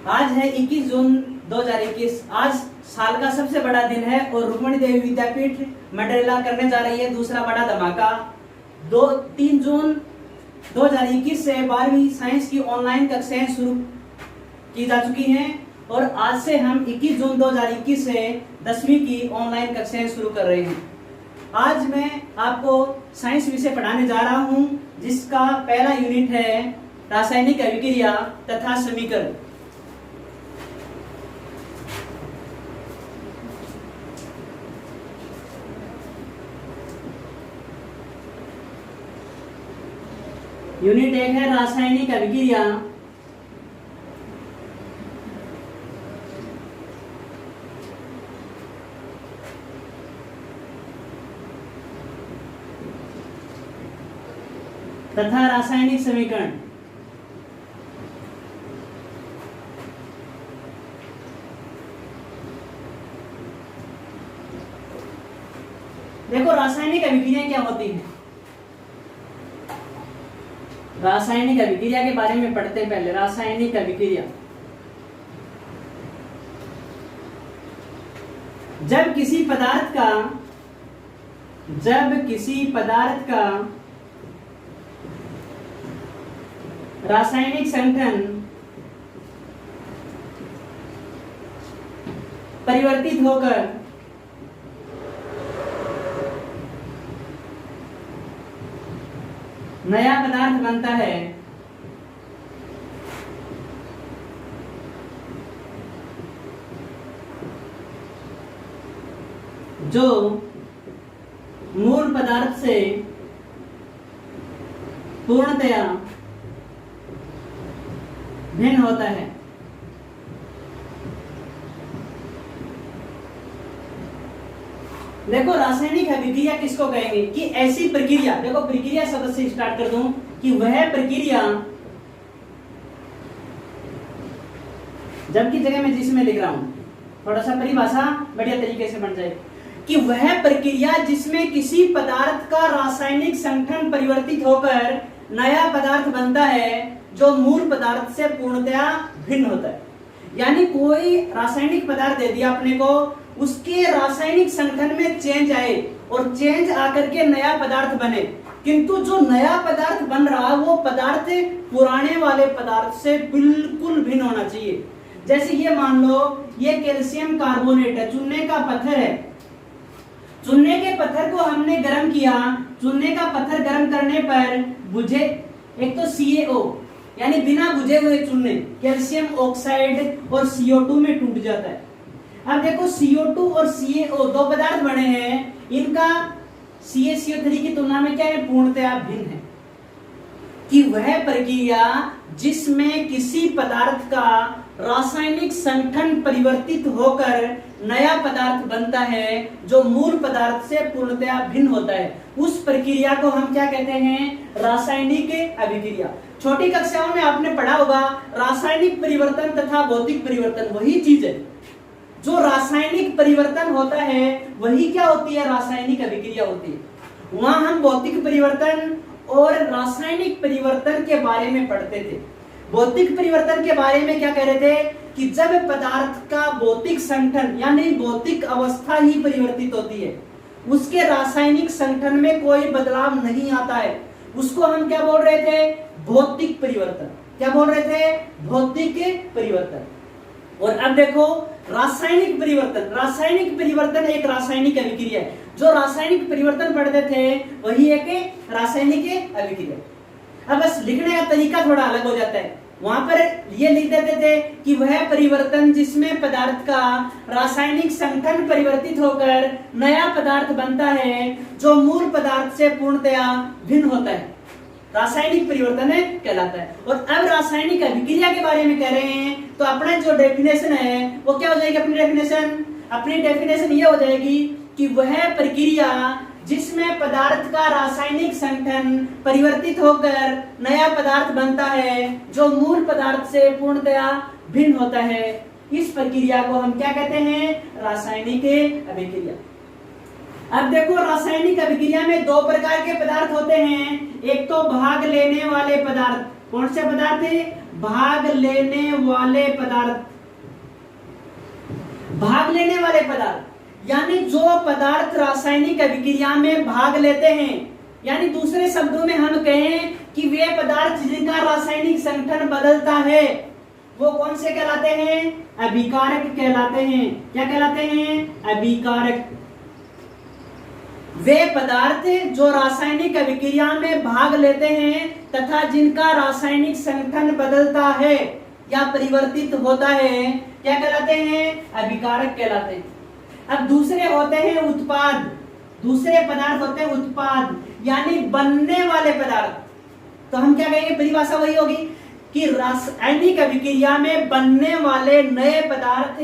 आज है 21 जून 2021। आज साल का सबसे बड़ा दिन है और रुक्मणी देवी विद्यापीठ मंडलेला करने जा रही है दूसरा बड़ा धमाका। 3 जून 2021 से 12वीं साइंस की ऑनलाइन कक्षाएं शुरू की जा चुकी हैं और आज से हम 21 जून 2021 से 10वीं की ऑनलाइन कक्षाएं शुरू कर रहे हैं। आज मैं आपको साइंस विषय पढ़ाने जा रहा हूं, जिसका पहला यूनिट है रासायनिक अभिक्रिया तथा समीकरण। यूनिट 1 है रासायनिक अभिक्रिया तथा रासायनिक समीकरण। देखो रासायनिक अभिक्रिया क्या होती है। रासायनिक अभिक्रिया के बारे में पढ़ते हैं पहले। रासायनिक अभिक्रिया जब किसी पदार्थ का रासायनिक संगठन परिवर्तित होकर नया पदार्थ बनता है, जो मूल पदार्थ से पूर्णतया भिन्न होता है। देखो रासायनिक अभिक्रिया किसको कहेंगे कि ऐसी प्रक्रिया, देखो प्रक्रिया शब्द से स्टार्ट कर दूं कि वह प्रक्रिया, जब की जगह मैं जिसमें लिख रहा हूं, थोड़ा सा परिभाषा बढ़िया तरीके से बन जाए कि वह प्रक्रिया जिसमें किसी पदार्थ का रासायनिक संगठन परिवर्तित होकर नया पदार्थ बनता है, जो मूल पदार्थ से पूर्णतया भिन्न होता है। यानी कोई रासायनिक पदार्थ दे दिया अपने को, उसके रासायनिक संगठन में चेंज आए और चेंज आकर के नया पदार्थ बने, किंतु जो नया पदार्थ बन रहा वो पदार्थ पुराने वाले पदार्थ से बिल्कुल भिन्न होना चाहिए। जैसे ये मान लो ये कैल्शियम कार्बोनेट है, चूने का पत्थर है। चूने के पत्थर को हमने गर्म किया, चूने का पत्थर गर्म करने पर बुझे, एक तो CaO यानी बिना बुझे हुए चूने कैल्शियम ऑक्साइड और CO2 में टूट जाता है। अब देखो CO2 और CaO दो पदार्थ बने हैं, इनका CaCO3 की तुलना में क्या है, पूर्णतया भिन्न है। कि वह प्रक्रिया जिसमें किसी पदार्थ का रासायनिक संगठन परिवर्तित होकर नया पदार्थ बनता है, जो मूल पदार्थ से पूर्णतया भिन्न होता है, उस प्रक्रिया को हम क्या कहते हैं, रासायनिक अभिक्रिया। छोटी कक्षाओं में आपने पढ़ा होगा रासायनिक परिवर्तन तथा भौतिक परिवर्तन, वही चीज है। जो रासायनिक परिवर्तन होता है वही क्या होती है, रासायनिक अभिक्रिया होती है। वहां हम भौतिक परिवर्तन और रासायनिक परिवर्तन के बारे में पढ़ते थे। भौतिक परिवर्तन के बारे में क्या कह रहे थे कि जब पदार्थ का भौतिक संगठन यानी भौतिक अवस्था ही परिवर्तित होती है, उसके रासायनिक संगठन में कोई बदलाव नहीं आता है, उसको हम क्या बोल रहे थे, भौतिक परिवर्तन। क्या बोल रहे थे, भौतिक परिवर्तन। और अब देखो रासायनिक परिवर्तन। रासायनिक परिवर्तन एक रासायनिक अभिक्रिया है। जो रासायनिक परिवर्तन पढ़ते थे वही एक रासायनिक अभिक्रिया। अब बस लिखने का तरीका थोड़ा अलग हो जाता है। वहां पर ये लिख देते थे कि वह परिवर्तन जिसमें पदार्थ का रासायनिक संगठन परिवर्तित होकर नया पदार्थ बनता है, जो मूल पदार्थ से पूर्णतया भिन्न होता है, रासायनिक परिवर्तन कहलाता है। और अब रासायनिक अभिक्रिया के बारे में कह रहे हैं, तो अपना जो डेफिनेशन है वो क्या हो जाएगी, अपनी डेफिनेशन ये हो जाएगी कि वह प्रक्रिया जिसमें पदार्थ का रासायनिक संगठन परिवर्तित होकर नया पदार्थ बनता है, जो मूल पदार्थ से पूर्णतया भिन्न होता है, इस प्रक्रिया को हम क्या कहते हैं, रासायनिक अभिक्रिया। अब देखो रासायनिक अभिक्रिया में दो प्रकार के पदार्थ होते हैं। एक तो भाग लेने वाले पदार्थ, कौन से पदार्थ है, भाग लेने वाले पदार्थ, भाग लेने वाले पदार्थ यानी जो पदार्थ रासायनिक अभिक्रिया में भाग लेते हैं, यानी दूसरे शब्दों में हम कहें कि वे पदार्थ जिनका रासायनिक संगठन बदलता है वो कौन से कहलाते हैं? अभिकारक कहलाते हैं। क्या कहलाते हैं? अभिकारक। वे पदार्थ जो रासायनिक अभिक्रिया में भाग लेते हैं तथा जिनका रासायनिक संगठन बदलता है या परिवर्तित होता है, क्या कहलाते हैं? अभिकारक कहलाते हैं। अब दूसरे होते हैं उत्पाद। दूसरे पदार्थ होते हैं उत्पाद यानी बनने वाले पदार्थ। तो हम क्या कहेंगे? परिभाषा वही होगी कि रासायनिक अभिक्रिया में बनने वाले नए पदार्थ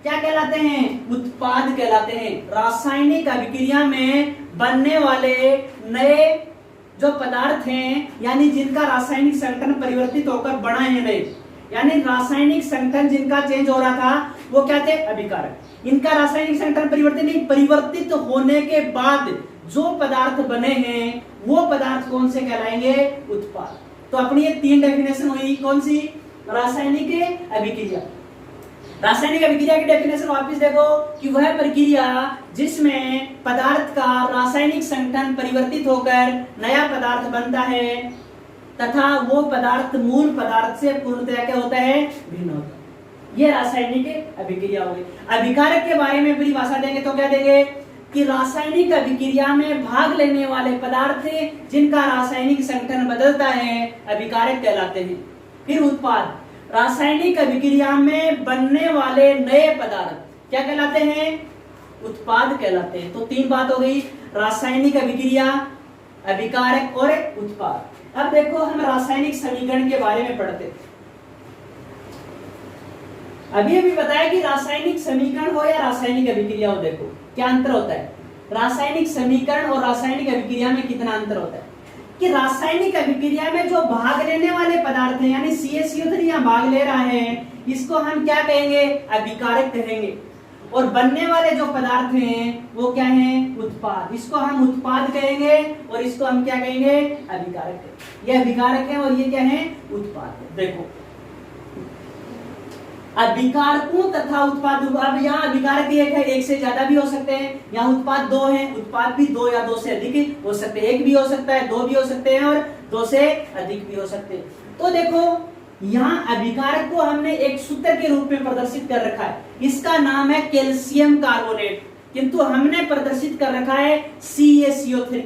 क्या कहलाते हैं? उत्पाद कहलाते हैं। रासायनिक अभिक्रिया में बनने वाले नए जो पदार्थ हैं यानी जिनका रासायनिक संगठन परिवर्तित होकर बना है नए, यानी रासायनिक संगठन जिनका चेंज हो रहा था वो क्या थे? अभिकारक। इनका रासायनिक संगठन परिवर्तित नहीं, परिवर्तित होने के बाद जो पदार्थ बने हैं वो पदार्थ कौन से कहलाएंगे? उत्पाद। तो अपनी ये तीन डेफिनेशन हुई, कौन सी? रासायनिक अभिक्रिया। रासायनिक अभिक्रिया की डेफिनेशन वापस देखो कि वह प्रक्रिया जिसमें पदार्थ का रासायनिक संगठन परिवर्तित होकर नया पदार्थ बनता है तथा वो पदार्थ मूल पदार्थ से पूर्णतया क्या होता है? भिन्न होता है। ये रासायनिक अभिक्रिया हो गई। अभिकारक के बारे में परिभाषा देंगे तो क्या देंगे कि रासायनिक अभिक्रिया में भाग लेने वाले पदार्थ जिनका रासायनिक संगठन बदलता है अभिकारक कहलाते हैं। फिर उत्पाद, रासायनिक अभिक्रिया में बनने वाले नए पदार्थ क्या कहलाते हैं? उत्पाद कहलाते हैं। तो तीन बात हो गई, रासायनिक अभिक्रिया, अभिकारक और उत्पाद। अब देखो हम रासायनिक समीकरण के बारे में पढ़ते। अभी बताया कि रासायनिक समीकरण हो या रासायनिक अभिक्रिया हो, देखो क्या अंतर होता है। रासायनिक समीकरण और रासायनिक अभिक्रिया में कितना अंतर होता है कि रासायनिक अभिक्रिया में जो भाग लेने वाले पदार्थ हैं यानी CaCO3 यहाँ भाग ले रहा है, इसको हम क्या कहेंगे? अभिकारक कहेंगे। और बनने वाले जो पदार्थ हैं वो क्या हैं? उत्पाद। इसको हम उत्पाद कहेंगे और इसको हम क्या कहेंगे? अभिकारक कहेंगे। ये अभिकारक है और ये क्या है? उत्पाद है। देखो अभिकारकों तथा उत्पाद, अब यहाँ अभिकारक एक है, एक से ज्यादा भी हो सकते हैं। यहाँ उत्पाद दो हैं, उत्पाद भी दो या दो से अधिक हो सकते हैं। एक भी हो सकता है, दो भी हो सकते हैं और दो से अधिक भी हो सकते हैं। तो देखो यहाँ अभिकारक को हमने एक सूत्र के रूप में प्रदर्शित कर रखा है, इसका नाम है कैल्शियम कार्बोनेट, किंतु हमने प्रदर्शित कर रखा है CaCO3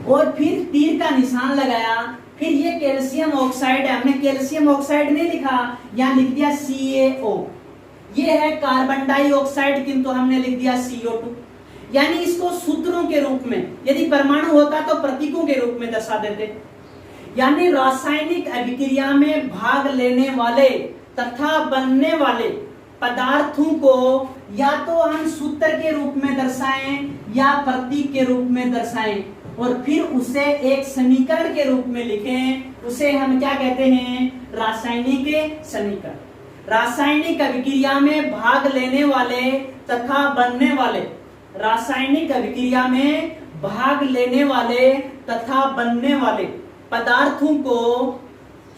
और फिर तीर का निशान लगाया। फिर ये कैल्शियम ऑक्साइड है, हमने कैल्शियम ऑक्साइड नहीं लिखा, यहाँ लिख दिया CaO। ये है कार्बन डाइऑक्साइड, किंतु हमने लिख दिया CO2। यानी इसको सूत्रों के रूप में, यदि परमाणु होता तो प्रतीकों के रूप में दर्शा देते। यानी रासायनिक अभिक्रिया में भाग लेने वाले तथा बनने वाले पदार्थों को या तो हम सूत्र के रूप में दर्शाएं या प्रतीक के रूप में दर्शाएं और फिर उसे एक समीकरण के रूप में लिखें, उसे हम क्या कहते हैं? रासायनिक समीकरण। रासायनिक अभिक्रिया में भाग लेने वाले तथा बनने वाले, रासायनिक अभिक्रिया में भाग लेने वाले तथा बनने वाले पदार्थों को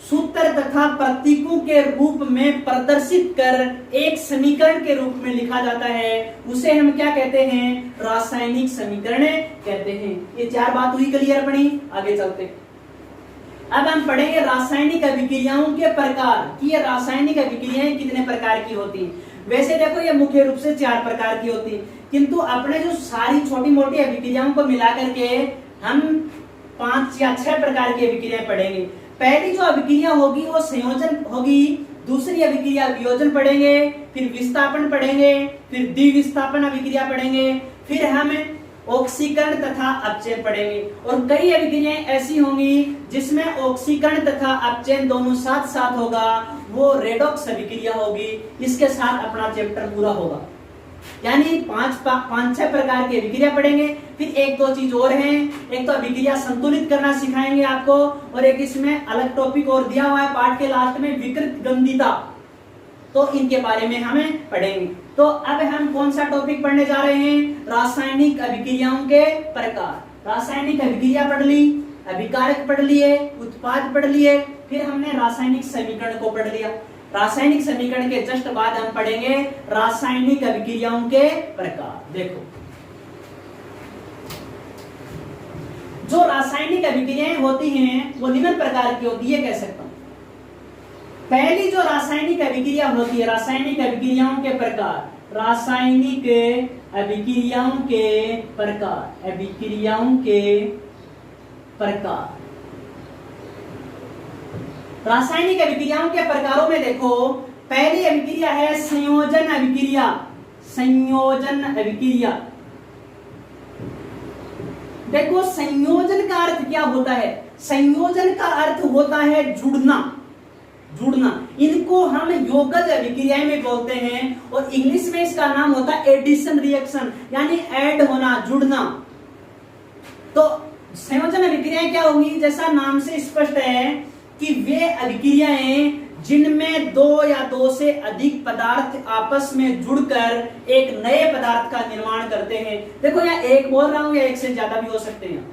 सूत्र तथा प्रतीकों के रूप में प्रदर्शित कर एक समीकरण के रूप में लिखा जाता है, उसे हम क्या कहते हैं? रासायनिक समीकरण कहते हैं। ये चार बात हुई क्लियर पड़ी, आगे चलते। अब हम पढ़ेंगे रासायनिक अभिक्रियाओं के प्रकार कि ये रासायनिक अभिक्रियाएं कितने प्रकार की होती हैं। वैसे देखो ये मुख्य रूप से 4 प्रकार की होती है, किंतु अपने जो सारी छोटी मोटी अभिक्रियाओं को मिलाकर के हम 5 या 6 प्रकार की अभिक्रियाएं पढ़ेंगे। पहली जो अभिक्रिया होगी वो संयोजन होगी, दूसरी अभिक्रिया वियोजन पढ़ेंगे, फिर विस्थापन पढ़ेंगे, फिर द्विविस्थापन अभिक्रिया पढ़ेंगे, फिर हम ऑक्सीकरण तथा अपचयन पढ़ेंगे। और कई अभिक्रियाएं ऐसी होंगी जिसमें ऑक्सीकरण तथा अपचयन दोनों साथ साथ होगा, वो रेडॉक्स अभिक्रिया होगी। इसके साथ अपना चैप्टर पूरा होगा। यानी 5-6 प्रकार की अभिक्रिया पढ़ेंगे। फिर 1-2 चीज और हैं, एक तो अभिक्रिया संतुलित करना सिखाएंगे आपको, और एक इसमें अलग टॉपिक और दिया हुआ है पाठ के लास्ट में, विकृत गंधिता। तो इनके बारे में हमें पढ़ेंगे। तो अब हम कौन सा टॉपिक पढ़ने जा रहे हैं? रासायनिक अभिक्रियाओं के प्रकार। रासायनिक अभिक्रिया पढ़ ली, अभिकारक पढ़ लिए, उत्पाद पढ़ लिए, फिर हमने रासायनिक समीकरण को पढ़ लिया। रासायनिक समीकरण के जस्ट बाद हम पढ़ेंगे रासायनिक अभिक्रियाओं के प्रकार। देखो, जो रासायनिक अभिक्रियाएं होती हैं वो निम्न प्रकार की होती है, कह सकता हूं। पहली जो रासायनिक अभिक्रिया होती है, रासायनिक अभिक्रियाओं के प्रकार, रासायनिक अभिक्रियाओं के प्रकार, अभिक्रियाओं के प्रकार। रासायनिक अभिक्रियाओं के प्रकारों में देखो, पहली अभिक्रिया है संयोजन अभिक्रिया। संयोजन अभिक्रिया, देखो संयोजन का अर्थ क्या होता है? संयोजन का अर्थ होता है जुड़ना, जुड़ना। इनको हम योगज अभिक्रियाएं में बोलते हैं और इंग्लिश में इसका नाम होता है एडिशन रिएक्शन, यानी ऐड होना, जुड़ना। तो संयोजन अभिक्रियाएं क्या होंगी? जैसा नाम से स्पष्ट है कि वे अभिक्रियाएं जिनमें दो या दो से अधिक पदार्थ आपस में जुड़कर एक नए पदार्थ का निर्माण करते हैं। देखो यहाँ एक बोल रहा हूं या एक से ज्यादा भी हो सकते हैं।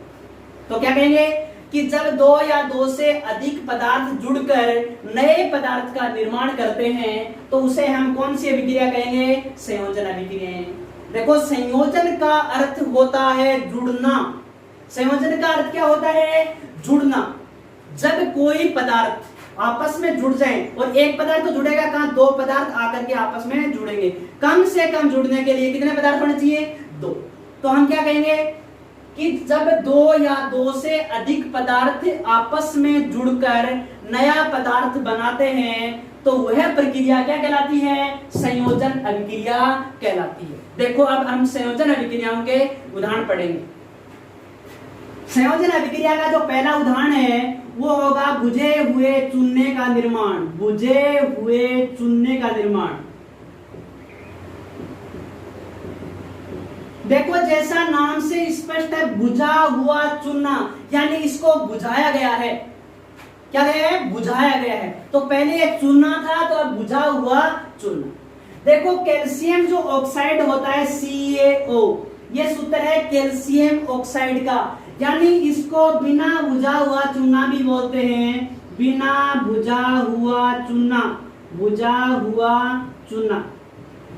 तो क्या कहेंगे कि जब दो या दो से अधिक पदार्थ जुड़कर नए पदार्थ का निर्माण करते हैं तो उसे हम कौन सी अभिक्रिया कहेंगे? संयोजन अभिक्रिया। देखो संयोजन का अर्थ होता है जुड़ना। संयोजन का अर्थ क्या होता है? जुड़ना। जब कोई पदार्थ आपस में जुड़ जाए, और एक पदार्थ तो जुड़ेगा कहां? दो पदार्थ आकर के आपस में जुड़ेंगे। कम से कम जुड़ने के लिए कितने पदार्थ होने चाहिए? दो। तो हम क्या कहेंगे कि जब दो या दो से अधिक पदार्थ आपस में जुड़कर नया पदार्थ बनाते हैं तो वह प्रक्रिया क्या कहलाती है? संयोजन अभिक्रिया कहलाती है। देखो अब हम संयोजन अभिक्रियाओं के उदाहरण पढ़ेंगे। संयोजन अभिक्रिया का जो पहला उदाहरण है वो होगा बुझे हुए चूने का निर्माण। बुझे हुए चूने का निर्माण। देखो जैसा नाम से स्पष्ट है, बुझा हुआ चूना, यानी इसको बुझाया गया है। क्या गया है? बुझाया गया है। तो पहले ये चूना था तो अब बुझा हुआ चूना। देखो कैल्शियम जो ऑक्साइड होता है CaO, ये सूत्र है कैल्शियम ऑक्साइड का, यानी इसको बिना बुझा हुआ चूना भी बोलते हैं। बिना बुझा हुआ चूना, बुझा हुआ चूना,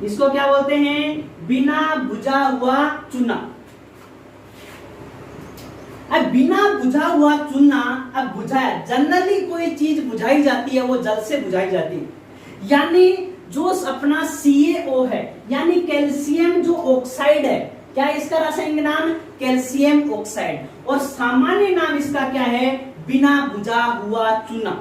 इसको क्या बोलते हैं? बिना बुझा हुआ चूना। अब बिना बुझा हुआ चूना, अब बुझाया, जनरली कोई चीज बुझाई जाती है वो जल से बुझाई जाती है, यानी जो अपना CaO है, यानी कैल्शियम जो ऑक्साइड है, क्या इसका रासायनिक नाम? Calcium oxide. और सामान्य नाम इसका क्या है? बिना बुझा हुआ चूना,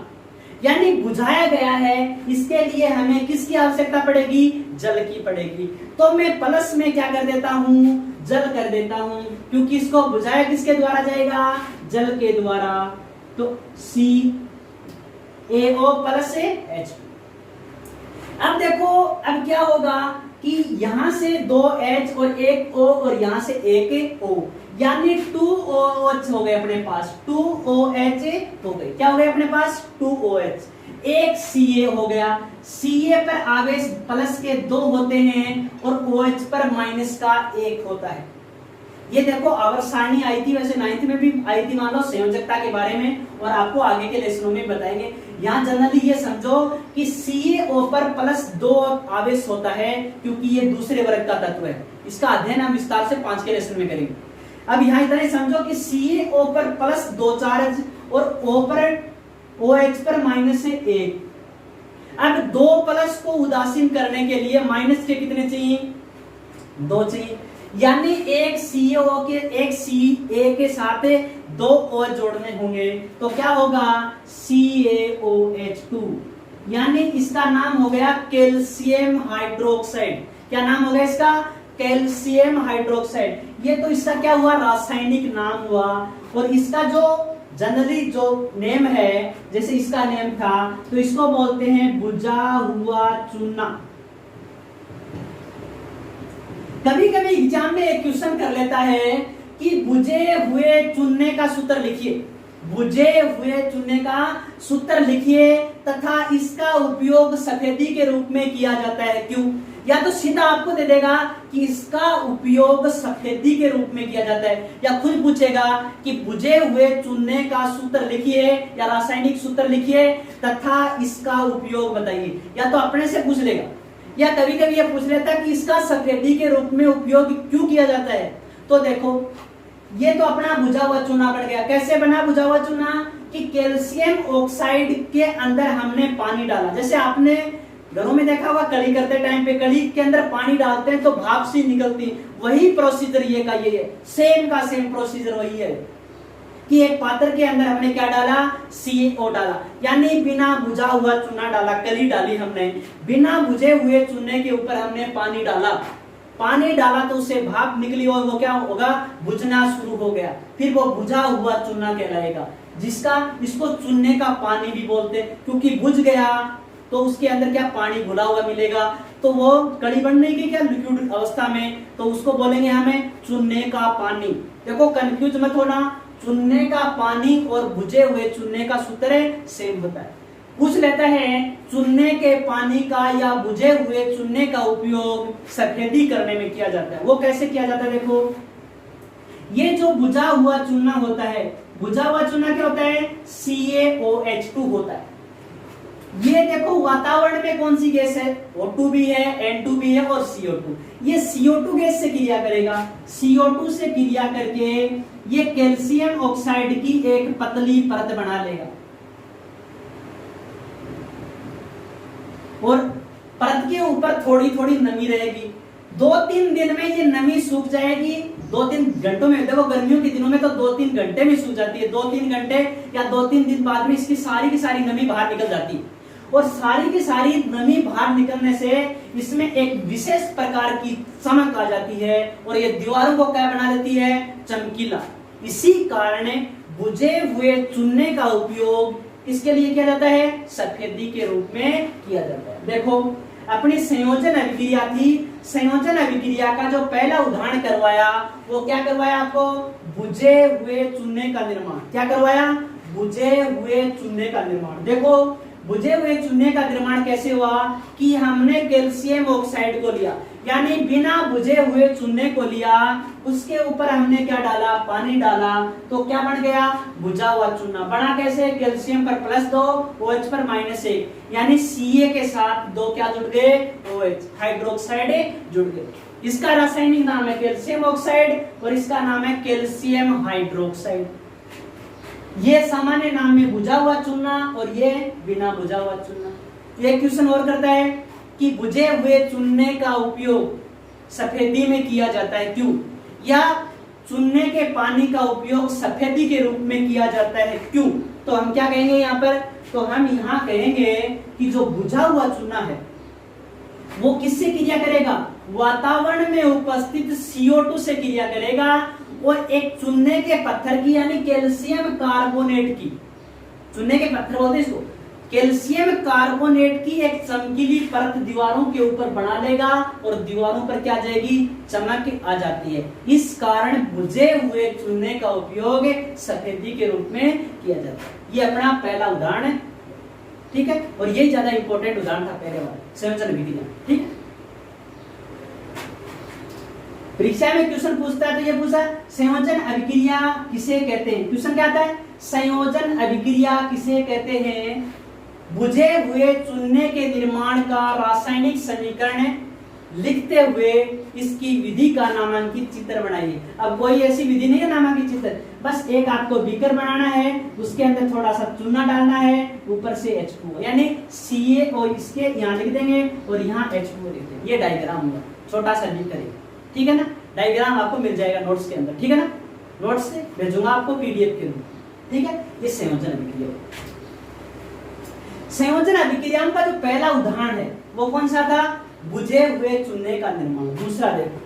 यानी बुझाया गया है। इसके लिए हमें किसकी आवश्यकता पड़ेगी? जल की पड़ेगी। तो मैं प्लस में क्या कर देता हूं? जल कर देता हूं, क्योंकि इसको बुझाया किसके द्वारा जाएगा? जल के द्वारा। तो CaO प्लस H। अब देखो अब क्या होगा कि यहां से 2H और एक O और यहां से एक O, यानी 2OH हो गए अपने पास। 2OH हो गए। क्या हो गए अपने पास? 2OH। एक Ca हो गया। Ca पर आवेश प्लस के 2 होते हैं और OH पर माइनस का 1 होता है। ये देखो आवर्त सारणी आई थी, वैसे 9th में भी आई थी, मान लो संयोजकता के बारे में, और आपको आगे के लेसनों में बताएंगे। यहाँ जनरली ये समझो कि CaO पर प्लस 2 आवेश होता है, क्योंकि ये दूसरे वर्ग का तत्व है। इसका अध्ययन हम विस्तार से 5 के लेसन में करेंगे। अब यहाँ इतना ही समझो कि CaO पर प्लस 2 चार्ज और OH पर माइनस 1। अब 2 प्लस को उदासीन करने के लिए माइनस के कितने चाहिए? 2 चाहिए, यानी एक CaO के एक Ca के साथ 2 O जोड़ने होंगे। तो क्या होगा? CaOH2, यानी इसका नाम हो गया कैल्शियम हाइड्रोक्साइड। क्या नाम हो गया इसका? Calcium hydroxide. ये तो इसका क्या हुआ? रासायनिक नाम हुआ। और इसका जो जनरली जो नेम है, जैसे इसका नेम था, तो इसको बोलते हैं बुझा हुआ चूना। कभी कभी एग्जाम में एक क्वेश्चन कर लेता है कि बुझे हुए चूने का सूत्र लिखिए। बुझे हुए चूने का सूत्र लिखिए तथा इसका उपयोग सफेदी के रूप में किया जाता है। क्यों? या तो सीधा आपको दे देगा कि इसका उपयोग सफेदी के रूप में किया जाता है, या खुद पूछेगा कि बुझे हुए चूने का सूत्र लिखिए या रासायनिक सूत्र लिखिए तथा इसका उपयोग बताइए। या तो अपने से पूछ लेगा, या कभी कभी ये पूछ लेता कि इसका सफेदी के रूप में उपयोग क्यों किया जाता है। तो देखो ये तो अपना बुझा हुआ चूना बन गया। कैसे बना बुझा हुआ चूना? कि कैल्शियम ऑक्साइड के अंदर हमने पानी डाला। जैसे आपने घरों में देखा होगा कढ़ी करते टाइम पे कढ़ी के अंदर पानी डालते हैं तो भाप सी निकलती, वही प्रोसीजर ये का ये है, सेम का सेम प्रोसीजर वही है कि एक पात्र के अंदर हमने क्या डाला, CO डाला, यानी बिना बुझा हुआ चूना डाला, कली डाली हमने, बिना बुझे हुए चूने के ऊपर हमने पानी डाला, पानी डाला तो उससे भाप निकली और वो क्या होगा, बुझना शुरू हो गया, फिर वो बुझा हुआ चूना कहलाएगा, जिसका इसको चूने का पानी भी बोलते हैं, क्योंकि बुझ गया तो उसके अंदर क्या पानी घुला हुआ मिलेगा, तो वो कड़ी बनने की क्या लिक्विड अवस्था में, तो उसको बोलेंगे हमें चूने का पानी। देखो कंफ्यूज मत होना, चूने का पानी और बुझे हुए चूने का सूत्र सेम होता है। पूछ लेता है चूने के पानी का या बुझे हुए चूने का उपयोग सफेदी करने में किया जाता है। वो कैसे किया जाता है? देखो ये जो बुझा हुआ चूना होता है, बुझा हुआ चूना क्या होता है, CaOH2 होता है। ये देखो वातावरण में कौन सी गैस है, O2 भी है, N2 भी है और CO2। ये CO2 गैस से क्रिया करेगा, CO2 से क्रिया करके ये कैल्शियम ऑक्साइड की एक पतली परत बना लेगा और परत के ऊपर थोड़ी थोड़ी नमी रहेगी। 2-3 दिन में ये नमी सूख जाएगी, 2-3 घंटों में। देखो गर्मियों के दिनों में तो 2-3 घंटे में सूख जाती है, 2-3 घंटे या 2-3 दिन बाद में इसकी सारी की सारी नमी बाहर निकल जाती है। और सारी की सारी नमी बाहर निकलने से इसमें एक विशेष प्रकार की चमक आ जाती है और ये दीवारों को क्या बना देती है, चमकीला। इसी कारण बुझे हुए चूने का उपयोग इसके लिए किया जाता है, सफेदी के रूप में किया जाता है। देखो अपनी संयोजन अभिक्रिया थी, संयोजन अभिक्रिया का जो पहला उदाहरण करवाया वो क्या करवाया आपको, बुझे हुए चूने का निर्माण। क्या करवाया, बुझे हुए चूने का निर्माण। देखो बुझे हुए चूने का निर्माण कैसे हुआ कि हमने कैल्शियम ऑक्साइड को लिया, यानी बिना बुझे हुए चूने को लिया, उसके ऊपर हमने क्या डाला, पानी डाला, तो क्या बन गया, बुझा हुआ चूना। बना कैसे, कैल्शियम पर +2 OH पर -1, यानी Ca के साथ 2 क्या जुड़ गए, OH हाइड्रोक्साइड जुड़ गए। इसका रासायनिक नाम है कैल्शियम ऑक्साइड और इसका नाम है कैल्शियम हाइड्रोक्साइड। ये सामान्य नाम में बुझा हुआ चूना और ये बिना बुझा हुआ चूना। एक क्वेश्चन और करता है कि बुझे हुए चूने का उपयोग सफेदी में किया जाता है क्यों, या चूने के पानी का उपयोग सफेदी के रूप में किया जाता है क्यों। तो हम क्या कहेंगे यहाँ पर, तो हम यहाँ कहेंगे कि जो बुझा हुआ चूना है वो किससे क्रिया करेगा, वातावरण में उपस्थित CO2 से क्रिया करेगा और एक चूने के पत्थर की यानी कैल्शियम कार्बोनेट की, चूने के पत्थर बोलते हैं इसको, कैल्शियम कार्बोनेट की एक चमकीली परत दीवारों के ऊपर बना लेगा और दीवारों पर क्या आ जाएगी, चमक आ जाती है। इस कारण बुझे हुए चूने का उपयोग सफेदी के रूप में किया जाता है। ये अपना पहला उदाहरण है, ठीक है, और यही ज्यादा इंपॉर्टेंट उदाहरण था पहले वाला, संयोजन अभिक्रिया। ठीक है, परीक्षा में क्वेश्चन पूछता है तो ये पूछा संयोजन अभिक्रिया किसे कहते हैं। क्वेश्चन क्या आता है, संयोजन अभिक्रिया किसे कहते हैं, बुझे हुए चूने के निर्माण का रासायनिक समीकरण लिखते हुए इसकी विधि का नामांकित चित्र बनाइए। अब कोई ऐसी विधि नहीं है नामांकित चित्र, बस एक आपको बीकर बनाना है, उसके अंदर थोड़ा सा चूना डालना है, ऊपर से H2O यानी Ca और इसके यहाँ लिख देंगे और यहाँ H2O लिख देंगे। ये डायग्राम होगा, छोटा सा बीकर है, ठीक है ना। डायग्राम आपको मिल जाएगा नोट्स के अंदर, ठीक है ना, नोट्स से भेजूंगा आपको PDF के रूप, ठीक है। ये संयोजन अभिक्रिया। संयोजन अभिक्रिया का जो पहला उदाहरण है वो कौन सा था, बुझे हुए चूने का निर्माण। दूसरा देखो,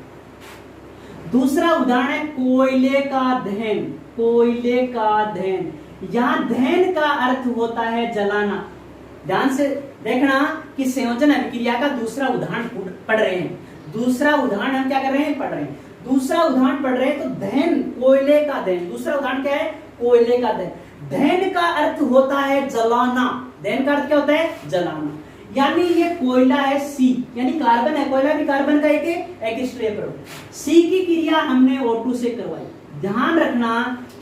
दूसरा उदाहरण है कोयले का दहन। कोयले का दहन, यहाँ दहन का अर्थ होता है जलाना। ध्यान से देखना कि संयोजन अभिक्रिया का दूसरा उदाहरण पढ़ रहे हैं। दूसरा उदाहरण हम क्या कर रहे हैं, पढ़ रहे हैं। दूसरा उदाहरण पढ़ रहे हैं तो दहन, कोयले का दहन। दूसरा उदाहरण क्या है, कोयले का दहन। दहन का अर्थ होता है जलाना। दहन का अर्थ क्या होता है, जलाना। यानी ये कोयला है सी, यानी कार्बन है, कोयला भी कार्बन का एक एक्स्ट्रा सी की क्रिया हमने O2 से करवाई। ध्यान रखना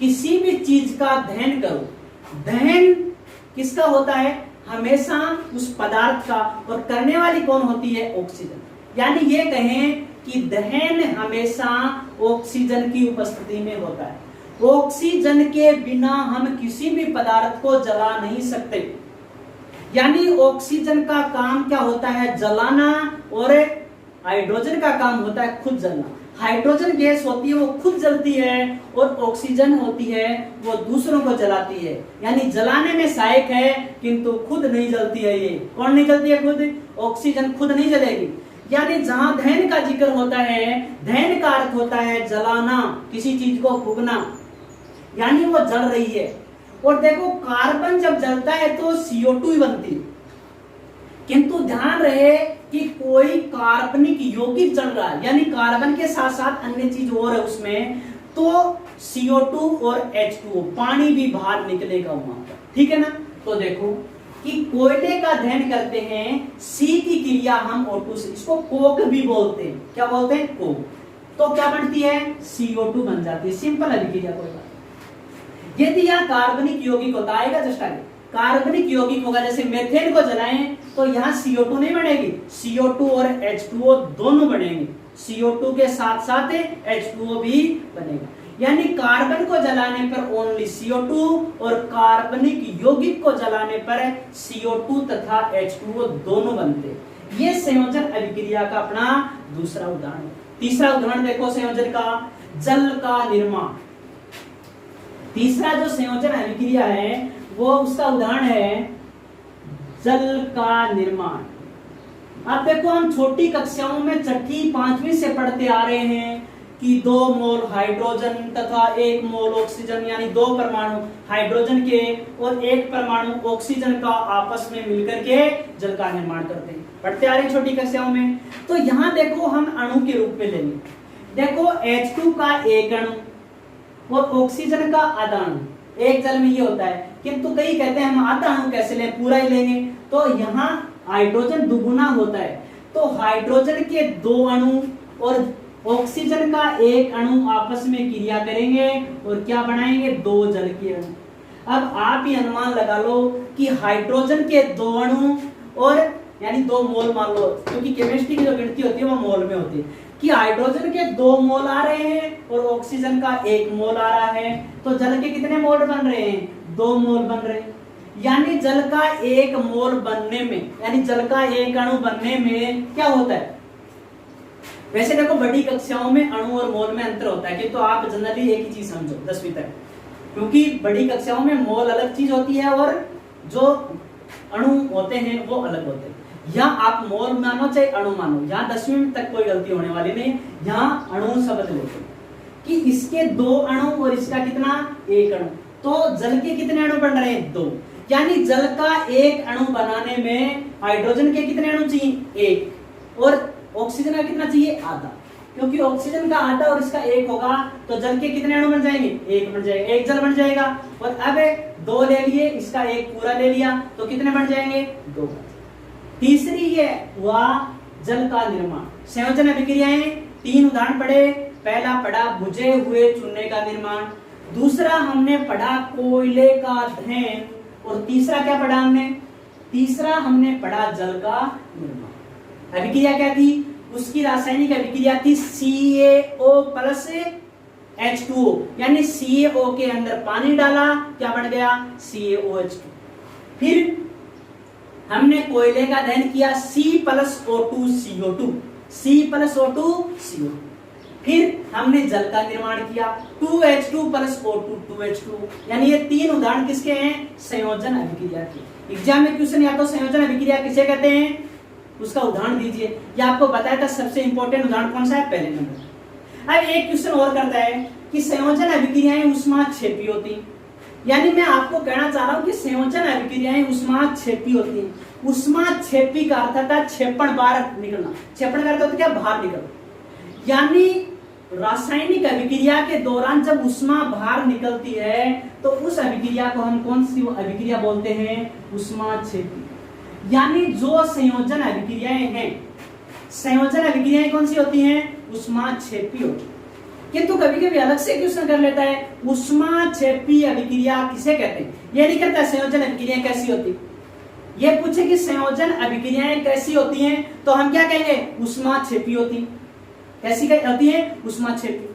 किसी भी चीज का दहन करो, दहन किसका होता है, हमेशा उस पदार्थ का, और करने वाली कौन होती है, ऑक्सीजन। यानी ये कहें कि दहन हमेशा ऑक्सीजन की उपस्थिति में होता है। ऑक्सीजन के बिना हम किसी भी पदार्थ को जला नहीं सकते। यानी ऑक्सीजन का काम क्या होता है, जलाना, और हाइड्रोजन का काम होता है खुद जलना। हाइड्रोजन गैस होती है वो खुद जलती है, और ऑक्सीजन होती है वो दूसरों को जलाती है। यानी जलाने में सहायक है किंतु खुद नहीं जलती है। ये कौन नहीं जलती है, खुद ऑक्सीजन खुद नहीं जलेगी। यानी जहां दहन का जिक्र होता है, दहन का अर्थ होता है जलाना, किसी चीज को फूकना, यानी वो जल रही है। और देखो कार्बन जब जलता है तो CO2 ही बनती है, किंतु ध्यान रहे कि कोई कार्बनिक यौगिक जल रहा है, यानी कार्बन के साथ साथ अन्य चीज और है उसमें, तो CO2 और H2O पानी भी बाहर निकलेगा वहां पर, ठीक है ना। तो देखो कि कोयले का दहन करते हैं, सी की क्रिया हम O2 से, इसको कोक भी बोलते हैं, क्या बोलते हैं, कोक। तो क्या बनती है, CO2 बन जाती है, सिंपल अभिक्रिया, कोई बात। यदि यहाँ कार्बनिक यौगिक होता आएगा, जस्ट आगे कार्बनिक यौगिक होगा, जैसे मेथेन को जलाएं तो यहाँ CO2 नहीं बनेगी, CO2 और H2O दोनों बनेंगे, CO2 के साथ साथ H2O भी बनेगा। यानी कार्बन को जलाने पर ओनली CO2 और कार्बनिक यौगिक को जलाने पर CO2 तथा H2O दोनों बनते। ये संयोजन अभिक्रिया का अपना दूसरा उदाहरण। तीसरा उदाहरण देखो संयोजन का, जल का निर्माण। तीसरा जो संयोजन अभिक्रिया है वो उसका उदाहरण है जल का निर्माण। अब देखो हम छोटी कक्षाओं में छठी पांचवी से पढ़ते आ रहे हैं कि 2 मोल हाइड्रोजन तथा 1 मोल ऑक्सीजन, यानी 2 परमाणु हाइड्रोजन के और 1 परमाणु ऑक्सीजन का आपस में मिलकर के जल का निर्माण करते हैं, पढ़ते आ रहे हैं छोटी कक्षाओं में। तो यहाँ देखो हम अणु के रूप में लेंगे, देखो H2 का एक अणु और ऑक्सीजन का आधा अणु, एक जल में ये होता है, किंतु कई कहते हैं हम आधा अणु कैसे लें, पूरा ही लेंगे। तो यहाँ हाइड्रोजन दुगुना होता है, तो हाइड्रोजन के 2 अणु और ऑक्सीजन का 1 अणु आपस में क्रिया करेंगे और क्या बनाएंगे, 2 जल के अणु। अब आप ही अनुमान लगा लो कि हाइड्रोजन के 2 अणु और यानी 2 मोल मान लो, क्योंकि केमिस्ट्री की जो गिनती होती है वो मोल में होती है, कि हाइड्रोजन के 2 मोल आ रहे हैं और ऑक्सीजन का 1 मोल आ रहा है, तो जल के कितने मोल बन रहे हैं, 2 मोल बन रहे हैं। यानी जल का 1 मोल बनने में, यानी जल का 1 अणु बनने में क्या होता है, वैसे देखो बड़ी कक्षाओं में अणु और मोल में अंतर होता है, कि तो आप जनरली एक ही चीज समझो 10वीं तक, क्योंकि बड़ी कक्षाओं में मोल अलग चीज होती है और जो अणु होते हैं वो अलग होते हैं। यहाँ आप मोल मानो चाहे अणु मानो, यहाँ 10वीं तक कोई गलती होने वाली नहीं। यहाँ अणु शब्द लेते हैं कि इसके 2 अणु और इसका कितना, 1 अणु, तो जल के कितने अणु बन रहे हैं, 2। यानी जल का 1 अणु बनाने में हाइड्रोजन के कितने अणु चाहिए, 1, और ऑक्सीजन का कितना चाहिए, आधा। क्योंकि ऑक्सीजन का आधा और इसका 1 होगा तो जल के कितने अणु बन जाएंगे, 1 बन जाएगा, 1 जल बन जाएगा। और अब 2 ले लिए, इसका 1 पूरा ले लिया तो कितने बन जाएंगे, 2। तीसरी ये हुआ जल का निर्माण। संयोजन अभिक्रियाएं 3 उदाहरण पढ़े। पहला पढ़ा बुझे हुए चूने का निर्माण, दूसरा हमने पढ़ा कोयले का दहन, और तीसरा क्या पढ़ा हमने, तीसरा हमने पढ़ा जल का निर्माण। अभिक्रिया क्या थी, उसकी रासायनिक अभिक्रिया थी CaO प्लस H2O, यानी CaO के अंदर पानी डाला, क्या बन गया, CaOH2। फिर हमने कोयले का दहन किया, C plus O2 CO2, C plus O2 CO2। फिर हमने जल का निर्माण किया, 2H2 प्लस O2 2H2। यानी ये 3 उदाहरण किसके हैं, संयोजन अभिक्रिया के। एग्जाम में क्वेश्चन या तो संयोजन अभिक्रिया किसे कहते हैं, उसका उदाहरण दीजिए। ये आपको बताया था सबसे इंपॉर्टेंट उदाहरण कौन सा है, पहले नंबर। अब एक क्वेश्चन और करता है कि संयोजन अभिक्रियाएं ऊष्माक्षेपी होती, यानी मैं आपको कहना चाह रहा हूं कि संयोजन अभिक्रियाएं ऊष्माक्षेपी होती हैं। ऊष्माक्षेपी का अर्थ था क्षेपण बाहर निकलना, क्षेपण का अर्थ होता है क्या, बाहर निकलना। यानी रासायनिक अभिक्रिया के दौरान जब ऊष्मा बाहर निकलती है तो उस अभिक्रिया को हम कौन सी अभिक्रिया बोलते हैं, ऊष्माक्षेपी। यानी जो संयोजन अभिक्रियाएं हैं, संयोजन अभिक्रियाएं कौन सी होती हैं? ऊष्माक्षेपी होती है। किंतु कभी कभी अलग से क्वेश्चन कर लेता है, ऊष्माक्षेपी अभिक्रिया किसे कहते हैं? ये नहीं कहता संयोजन अभिक्रियाएं कैसी होती, ये पूछे कि संयोजन अभिक्रियाएं कैसी होती हैं, तो हम क्या कहेंगे? ऊष्माक्षेपी होती। कैसी होती है? ऊष्माक्षेपी।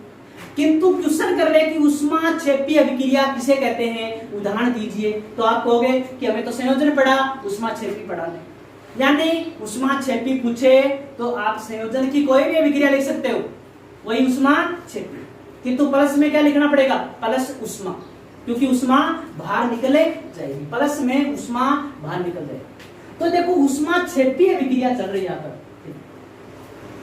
किंतु क्वेश्चन कर ले कि ऊष्माक्षेपी अभिक्रिया किसे कहते हैं, उदाहरण दीजिए, तो आप कहोगे कि हमें तो संयोजन पढ़ा, ऊष्माक्षेपी पढ़ा नहीं। यानी ऊष्माक्षेपी पूछे तो आप संयोजन की कोई भी अभिक्रिया लिख सकते हो, वही ऊष्माक्षेपी। किंतु प्लस में क्या लिखना पड़ेगा? प्लस ऊष्मा, क्योंकि ऊष्मा बाहर निकले जाएगी, प्लस में ऊष्मा बाहर निकल जाएगी। तो देखो ऊष्माक्षेपी अभिक्रिया चल रही है यहाँ पर।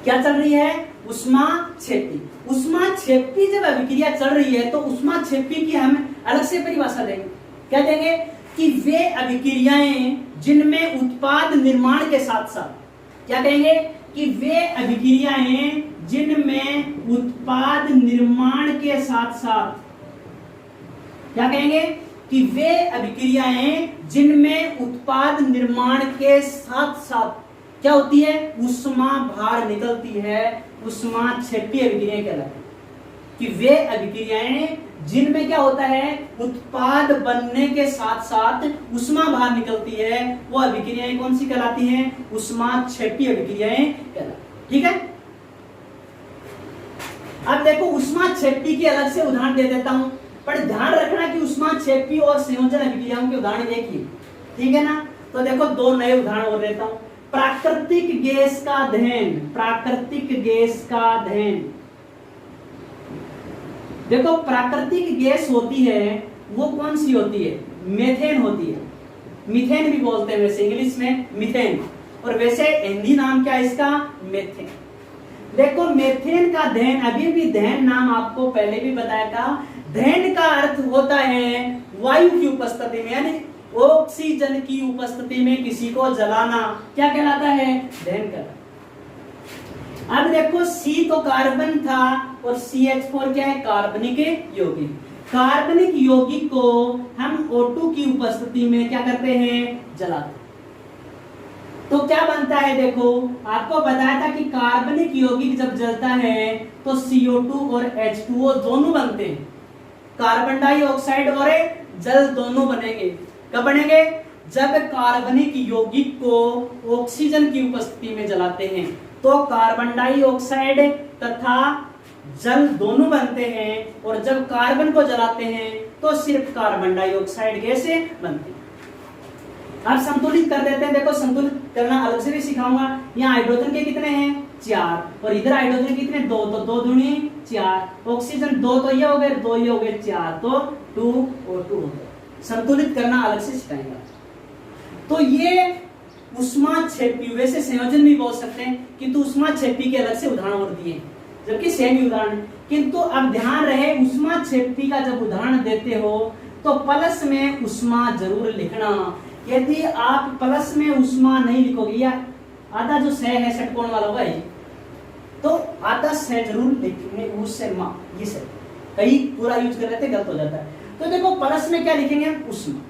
क्या चल रही है? ऊष्माक्षेपी। ऊष्माक्षेपी जब अभिक्रिया चल रही है तो ऊष्माक्षेपी की हम अलग से परिभाषा देंगे। क्या देंगे? कि वे अभिक्रियाएं जिनमें उत्पाद निर्माण के साथ साथ, क्या कहेंगे? कि वे अभिक्रियाएं जिनमें उत्पाद निर्माण के साथ साथ, क्या कहेंगे? कि वे अभिक्रियाएं जिनमें उत्पाद निर्माण के साथ साथ क्या होती है? ऊष्मा बाहर निकलती है, ऊष्माक्षेपी अभिक्रियाएं कहलाती है। कि वे अभिक्रियाएं जिनमें क्या होता है? उत्पाद बनने के साथ साथ ऊष्मा बाहर निकलती है, वो अभिक्रियाएं कौन सी कहलाती हैं? ऊष्माक्षेपी अभिक्रियाएं कहलाती। ठीक है, अब देखो ऊष्माक्षेपी के अलग से उदाहरण दे देता हूं, पर ध्यान रखना कि ऊष्माक्षेपी और संयोजन अभिक्रियाओं के उदाहरण एक ही, ठीक है ना? तो देखो दो नए उदाहरण और देता हूं। प्राकृतिक गैस का दहन, प्राकृतिक गैस का दहन। देखो प्राकृतिक गैस होती है वो कौन सी होती है? मेथेन होती है। मीथेन भी बोलते हैं वैसे इंग्लिश में मीथेन, और वैसे हिंदी नाम क्या है इसका? मेथेन। देखो मेथेन का दहन, अभी भी दहन नाम आपको पहले भी बताया था। दहन का अर्थ होता है वायु की उपस्थिति में, यानी ऑक्सीजन की उपस्थिति में किसी को जलाना, क्या कहलाता है? दहन कहलाता। अब देखो C तो कार्बन था और CH4 क्या है? कार्बनिक यौगिक। कार्बनिक यौगिक को हम O2 की उपस्थिति में क्या करते हैं? जलाते। तो क्या बनता है? देखो आपको बताया था कि कार्बनिक यौगिक जब जलता है तो CO2 और H2O दोनों बनते हैं। कार्बन डाइऑक्साइड और जल दोनों बनेंगे। कब बनेंगे? जब कार्बनिक यौगिक को ऑक्सीजन की उपस्थिति में जलाते हैं तो कार्बन डाइऑक्साइड तथा जल दोनों बनते हैं, और जब कार्बन को जलाते हैं तो सिर्फ कार्बन डाइऑक्साइड गैस बनती है। अब संतुलित कर देते हैं। देखो संतुलित करना अलग से भी सिखाऊंगा। यहाँ हाइड्रोजन के कितने हैं? 4, और इधर हाइड्रोजन कितने? 2, तो 2 दूनी 4। ऑक्सीजन 2 तो ये हो गए, 2 ये हो गए, 4, तो 2 और 2 हो गए। संतुलित करना अलग से सिखाएंगे। तो ये ऊष्माक्षेपी, वैसे संयोजन भी बोल सकते हैं, किंतु ऊष्माक्षेपी के अलग से उदाहरण और दिए, जबकि सेम ही उदाहरण। किंतु अब ध्यान रहे ऊष्माक्षेपी का जब उदाहरण देते हो तो प्लस में ऊष्मा जरूर लिखना। यदि आप प्लस में ऊष्मा नहीं लिखोगे, या आधा जो सह है षटकोण वाला हुआ है, तो आधा सह जरूर लिखने, उससे मां ये सह कई पूरा यूज कर लेते, गलत हो जाता है। तो देखो प्लस में क्या लिखेंगे? ऊष्मा,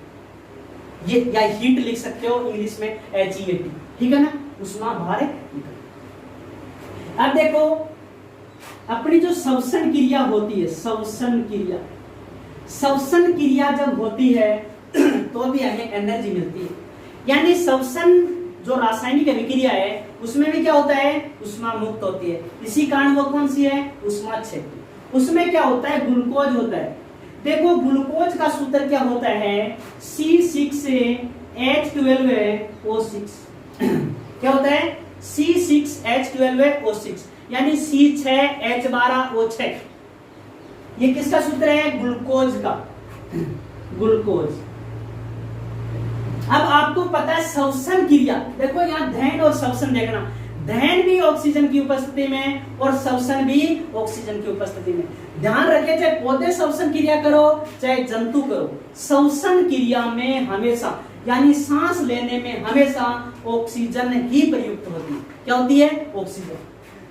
ये या हीट लिख सकते हो इंग्लिश में HEAT, ठीक है ना? ऊष्मा बाहर निकल। अब देखो अपनी जो श्वसन क्रिया होती है, श्वसन क्रिया, श्वसन क्रिया जब होती है तो भी हमें एनर्जी मिलती है। यानी श्वसन जो रासायनिक अभिक्रिया है उसमें भी क्या होता है? ऊष्मा मुक्त होती है। इसी कारण वो कौन सी है? ऊष्माक्षेपी। उसमें क्या होता है? ग्लूकोज होता है। देखो ग्लूकोज का सूत्र क्या होता है? C6H12O6 क्या होता है? C6H12O6 यानी C6H12O6। ये किसका सूत्र है? ग्लूकोज का, ग्लूकोज। अब आपको पता है श्वसन क्रिया, देखो यहाँ दहन और श्वसन देखना, दहन भी ऑक्सीजन की उपस्थिति में और श्वसन भी ऑक्सीजन की उपस्थिति में। ध्यान रखें, चाहे पौधे श्वसन क्रिया करो चाहे जंतु करो, श्वसन क्रिया में हमेशा, यानी सांस लेने में हमेशा ऑक्सीजन ही प्रयुक्त होती है। क्या होती है? ऑक्सीजन।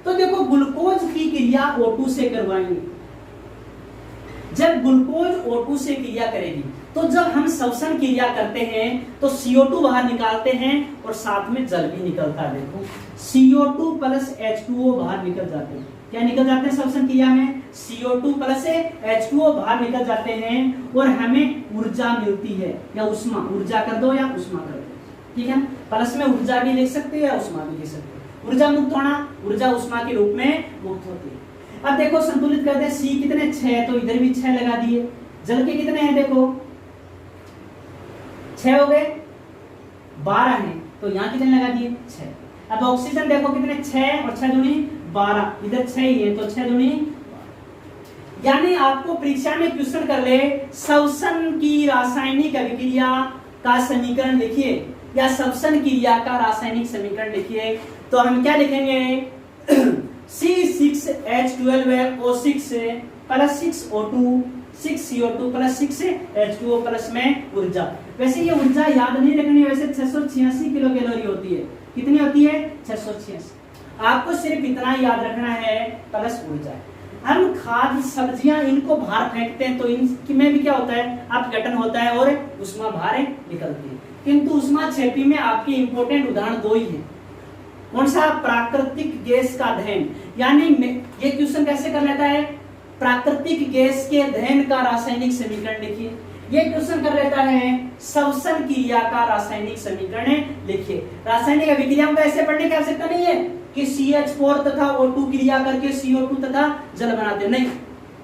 तो देखो ग्लूकोज की क्रिया O2 से करवाएंगे। जब ग्लूकोज O2 से क्रिया करेगी तो जब हम श्वसन क्रिया करते हैं तो CO2 बाहर निकालते हैं और साथ में जल भी निकलता है। देखो CO2 प्लस H2O बाहर निकल जाते हैं। क्या निकल जाते हैं श्वसन क्रिया में? CO2 प्लस H2O बाहर निकल जाते हैं और हमें ऊर्जा मिलती है, या उष्मा, ऊर्जा कर दो या उष्मा कर दो, ठीक है। प्लस में ऊर्जा भी लिख सकते हो या उष्मा भी लिख सकते हो। ऊर्जा मुक्त होना, ऊर्जा उष्मा के रूप में मुक्त होती है। अब देखो संतुलित करते हैं, C कितने 6, तो इधर भी 6 लगा दिए। जल के कितने हैं? देखो 6 हो गए, 12 हैं, तो यहाँ कितने लगा दिए? 6। अब ऑक्सीजन देखो कितने 6 और 6 दूनी 12, इधर 6 ही है तो 6 दूनी, यानी आपको परीक्षा में क्वेश्चन कर ले श्वसन की रासायनिक अभिक्रिया का समीकरण लिखिए या श्वसन क्रिया का रासायनिक समीकरण लिखिए, तो हम क्या लिखेंगे? C6H12O6 plus 6O2 6CO2 plus 6H2O plus में ऊर्जा। वैसे ये ऊर्जा याद नहीं रखनी है, वैसे 686 किलो कैलोरी होती है। कितनी होती है? 686। आपको सिर्फ इतना याद रखना है, प्लस ऊर्जा। हम खाद्य सब्जियां इनको बाहर फेंकते हैं तो इनमें भी क्या होता है? अपघटन होता है और उष्मा बाहर निकलती है। किंतु उष्मा क्षेपी में आपके इंपोर्टेंट उदाहरण 2 ही है। कौन सा? प्राकृतिक गैस का दहन, यानी ये क्वेश्चन कैसे कर लेता है? प्राकृतिक गैस के दहन का रासायनिक समीकरण लिखिए। ये क्वेश्चन कर लेता है श्वसन क्रिया का रासायनिक समीकरण लिखिए। रासायनिक अभिक्रिया को ऐसे पढ़ने की आवश्यकता नहीं है कि CH4 तथा O2 क्रिया करके CO2 तथा जल बनाते, नहीं।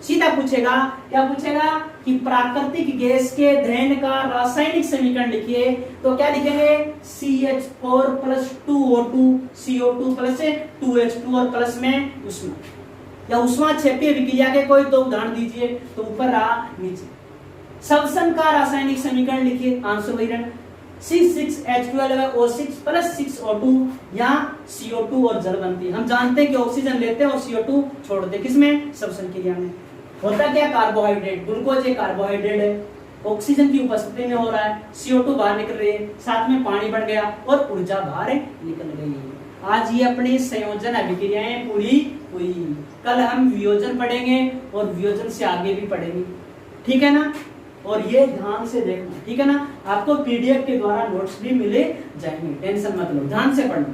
सीधा पूछेगा, क्या पूछेगा कि प्राकृतिक गैस के दहन का रासायनिक समीकरण लिखिए, तो क्या लिखेंगे? CH4 plus 2O2 CO2 plus 2H2 और प्लस में उष्मा, या उष्मा क्षेपी अभिक्रिया के कोई 2 उदाहरण दीजिए, तो ऊपर रहा नीचे। श्वसन का रासायनिक समीकरण लिखिए, आंसर वही रहना C6H12O6 प्लस 6O2, यहाँ CO2 और जल बनती है। हम जानते हैं कि ऑक्सीजन लेते हैं और CO2 छोड़ते हैं, किसमें? श्वसन क्रिया में। होता क्या? कार्बोहाइड्रेट, ग्लूकोज एक कार्बोहाइड्रेट है, ऑक्सीजन की उपस्थिति में हो रहा है, CO2 बाहर निकल रही है, साथ में पानी बढ़ गया और ऊर्जा बाहर निकल गई। आज ये अपनी संयोजन अभिक्रियाएं पूरी हुई। कल हम वियोजन पढ़ेंगे और वियोजन से आगे भी पढ़ेंगे, ठीक है ना। और ये ध्यान से देखना, ठीक है ना। आपको PDF के द्वारा नोट्स भी मिले जाएंगे, टेंशन मत लो, ध्यान से पढ़ना।